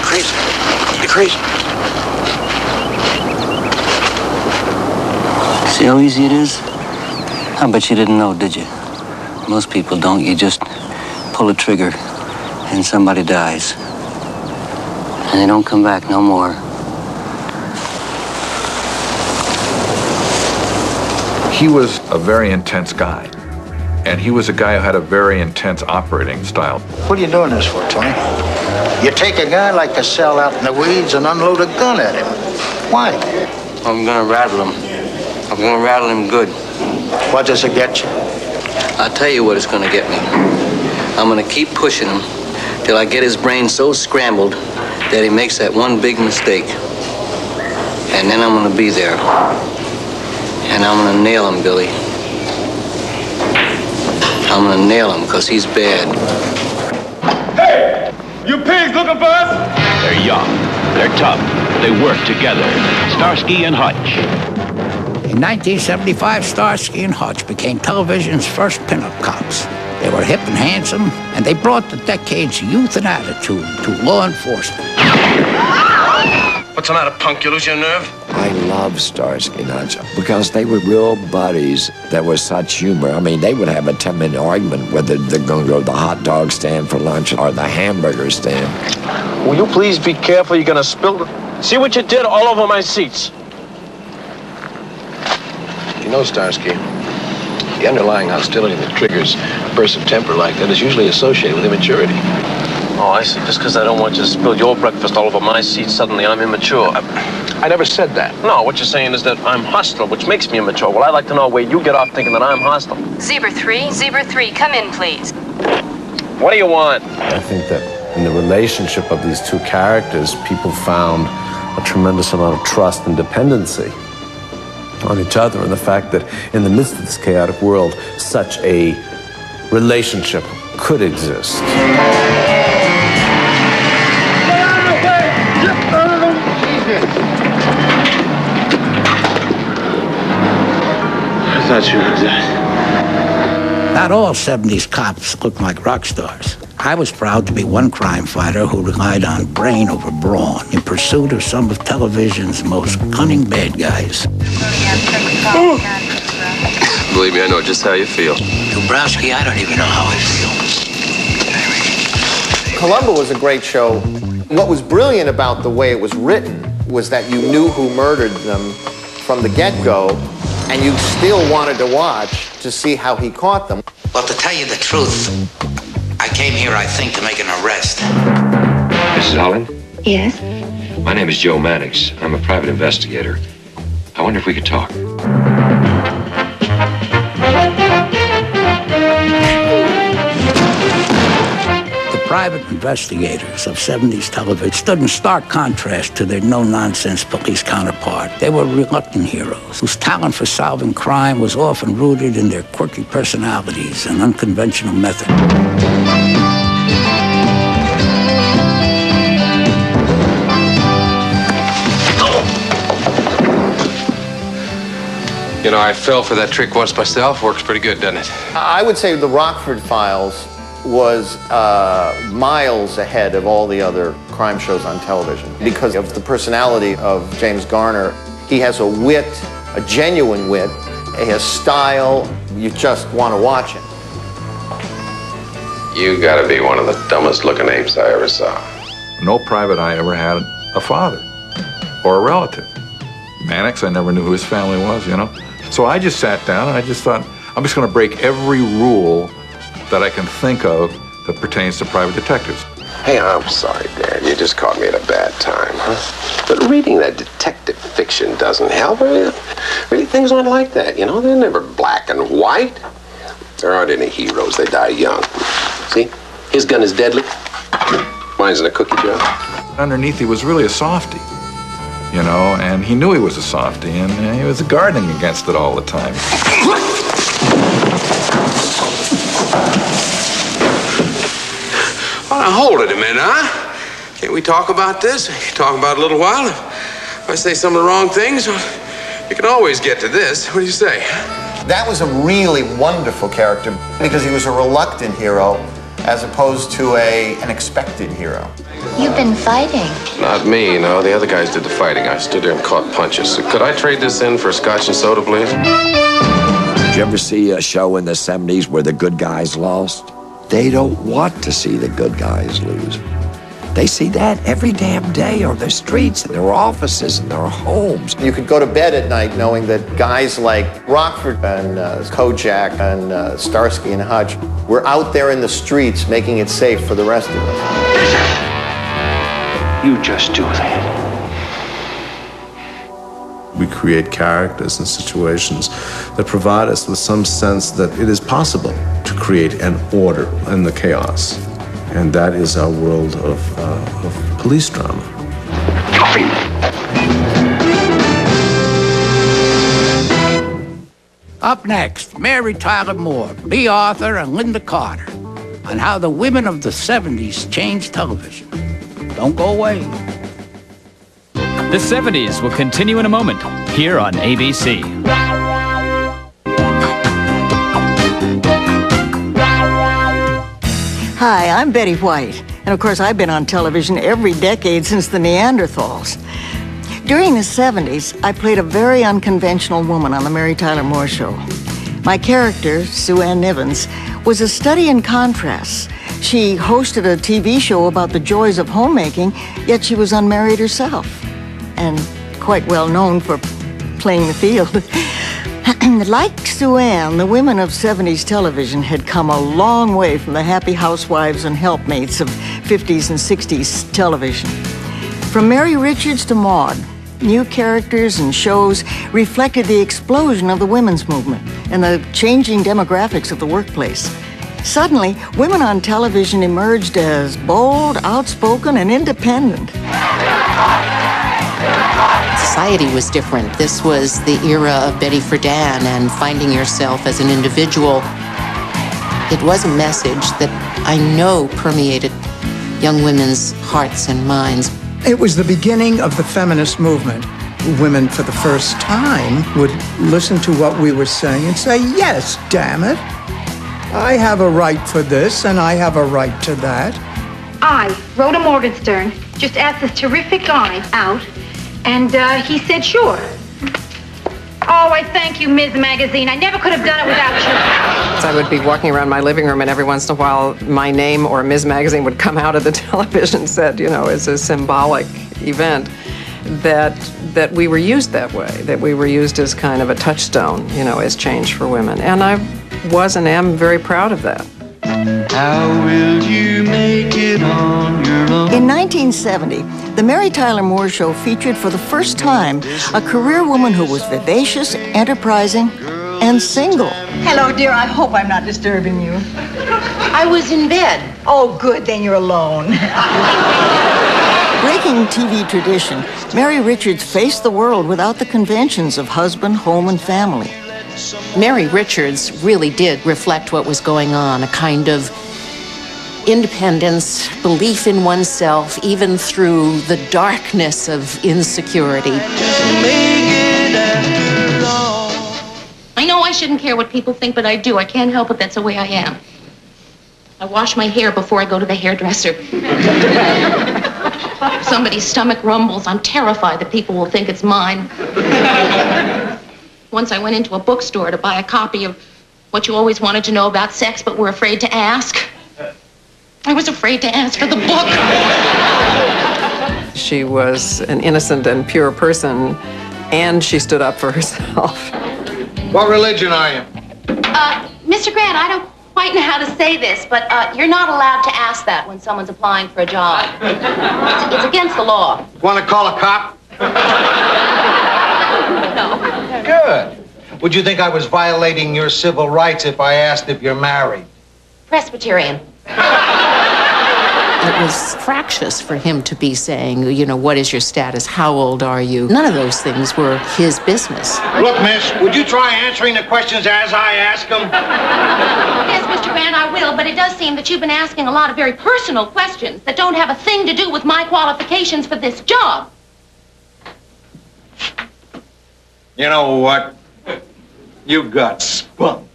Crazy. You're crazy. See how easy it is? I bet you didn't know, did you? Most people don't. You just pull a trigger and somebody dies. And they don't come back no more. He was a very intense guy. And he was a guy who had a very intense operating style. What are you doing this for, Tony? You take a guy like Cassell out in the weeds and unload a gun at him. Why? I'm gonna rattle him. I'm gonna rattle him good. What does it get you? I'll tell you what it's gonna get me. I'm gonna keep pushing him till I get his brain so scrambled that he makes that one big mistake. And then I'm gonna be there. And I'm gonna nail him, Billy. I'm gonna nail him because he's bad. Hey! You pigs looking for us? They're young, they're tough, they work together. Starsky and Hutch. In 1975, Starsky and Hutch became television's first pinup cops. They were hip and handsome, and they brought the decade's youth and attitude to law enforcement. What's the matter, punk? You lose your nerve? I love Starsky and Hutch because they were real buddies. There was such humor. I mean, they would have a 10-minute argument whether they're going to go to the hot dog stand for lunch or the hamburger stand. Will you please be careful? You're gonna spill. See what you did all over my seats. You know, Starsky, the underlying hostility that triggers a burst of temper like that is usually associated with immaturity. Oh, I see. Just because I don't want you to spill your breakfast all over my seat, suddenly I'm immature. I never said that. No, what you're saying is that I'm hostile, which makes me immature. Well, I'd like to know where you get off thinking that I'm hostile. Zebra 3, come in, please. What do you want? I think that in the relationship of these two characters, people found a tremendous amount of trust and dependency on each other, and the fact that in the midst of this chaotic world, such a relationship could exist. I thought you were dead. Not all 70s cops looked like rock stars. I was proud to be one crime fighter who relied on brain over brawn in pursuit of some of television's most cunning bad guys. Believe me, I know just how you feel. Dubrowski, I don't even know how I feel. Columbo was a great show. What was brilliant about the way it was written was that you knew who murdered them from the get-go, and you still wanted to watch to see how he caught them. Well, to tell you the truth, I came here, I think, to make an arrest. Mrs. Holland? Yes? My name is Joe Mannix. I'm a private investigator. I wonder if we could talk. The private investigators of 70s television stood in stark contrast to their no-nonsense police counterpart. They were reluctant heroes whose talent for solving crime was often rooted in their quirky personalities and unconventional methods. You know, I fell for that trick once myself. Works pretty good, doesn't it? I would say the Rockford Files was miles ahead of all the other crime shows on television because of the personality of James Garner. He has a wit, a genuine wit, he has style. You just want to watch him. You gotta be one of the dumbest looking apes I ever saw. No private eye ever had a father or a relative. Mannix, I never knew who his family was, you know. So I just sat down and I just thought, I'm just going to break every rule that I can think of that pertains to private detectives. Hey, I'm sorry, Dad. You just caught me at a bad time, huh? But reading that detective fiction doesn't help. Really, things aren't like that, you know? They're never black and white. There aren't any heroes. They die young. See? His gun is deadly. Mine's in a cookie jar. Underneath, he was really a softie, you know, and he knew he was a softie, and he was guarding against it all the time. Well, now hold it a minute, huh? Can't we talk about this? Talk about it a little while. If I say some of the wrong things, you can always get to this. What do you say? That was a really wonderful character because he was a reluctant hero as opposed to an expected hero. You've been fighting. Not me, you know. The other guys did the fighting. I stood there and caught punches. Could I trade this in for scotch and soda, please? Did you ever see a show in the 70s where the good guys lost? They don't want to see the good guys lose. They see that every damn day on their streets, in their offices, in their homes. You could go to bed at night knowing that guys like Rockford and Kojak and Starsky and Hutch were out there in the streets making it safe for the rest of us. You just do that. We create characters and situations that provide us with some sense that it is possible to create an order in the chaos. And that is our world of police drama. Up next, Mary Tyler Moore, Lee Arthur, and Linda Carter on how the women of the 70s changed television. Don't go away. The 70s will continue in a moment here on ABC. Hi, I'm Betty White, and of course I've been on television every decade since the Neanderthals. During the 70s, I played a very unconventional woman on the Mary Tyler Moore Show. My character, Sue Ann Nivens, was a study in contrasts. She hosted a TV show about the joys of homemaking, yet she was unmarried herself, and quite well known for playing the field. Like Sue Ann, the women of 70s television had come a long way from the happy housewives and helpmates of 50s and 60s television. From Mary Richards to Maude, new characters and shows reflected the explosion of the women's movement and the changing demographics of the workplace. Suddenly, women on television emerged as bold, outspoken, and independent. Society was different. This was the era of Betty Friedan and finding yourself as an individual. It was a message that I know permeated young women's hearts and minds. It was the beginning of the feminist movement. Women, for the first time, would listen to what we were saying and say, yes, damn it. I have a right for this, and I have a right to that. I, Rhoda Morgenstern, just asked this terrific guy out, and he said, sure. Oh, I thank you, Ms. Magazine. I never could have done it without you. I would be walking around my living room, and every once in a while, my name or Ms. Magazine would come out of the television set, you know, as a symbolic event. That we were used that way, that we were used as kind of a touchstone, you know, as change for women. And I was and am very proud of that. How will you make it on your own? In 1970, the Mary Tyler Moore Show featured for the first time a career woman who was vivacious, enterprising, and single. Hello, dear. I hope I'm not disturbing you. I was in bed. Oh, good. Then you're alone. Breaking TV tradition, Mary Richards faced the world without the conventions of husband, home, and family. Mary Richards really did reflect what was going on, a kind of independence, belief in oneself, even through the darkness of insecurity. I know I shouldn't care what people think, but I do. I can't help it. That's the way I am. I wash my hair before I go to the hairdresser. If somebody's stomach rumbles, I'm terrified that people will think it's mine. Once I went into a bookstore to buy a copy of What You Always Wanted to Know About Sex But Were Afraid to Ask. I was afraid to ask for the book. She was an innocent and pure person, and she stood up for herself. What religion are you? Mr. Grant, I don't quite know how to say this, but you're not allowed to ask that when someone's applying for a job. It's against the law. Want to call a cop? No. Good. Would you think I was violating your civil rights if I asked if you're married? Presbyterian. It was fractious for him to be saying, you know, what is your status? How old are you? None of those things were his business. Look, miss, would you try answering the questions as I ask them? Yes, Mr. Grant, I will, but it does seem that you've been asking a lot of very personal questions that don't have a thing to do with my qualifications for this job. You know what? You got spunk.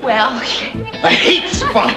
Well, I hate spunk.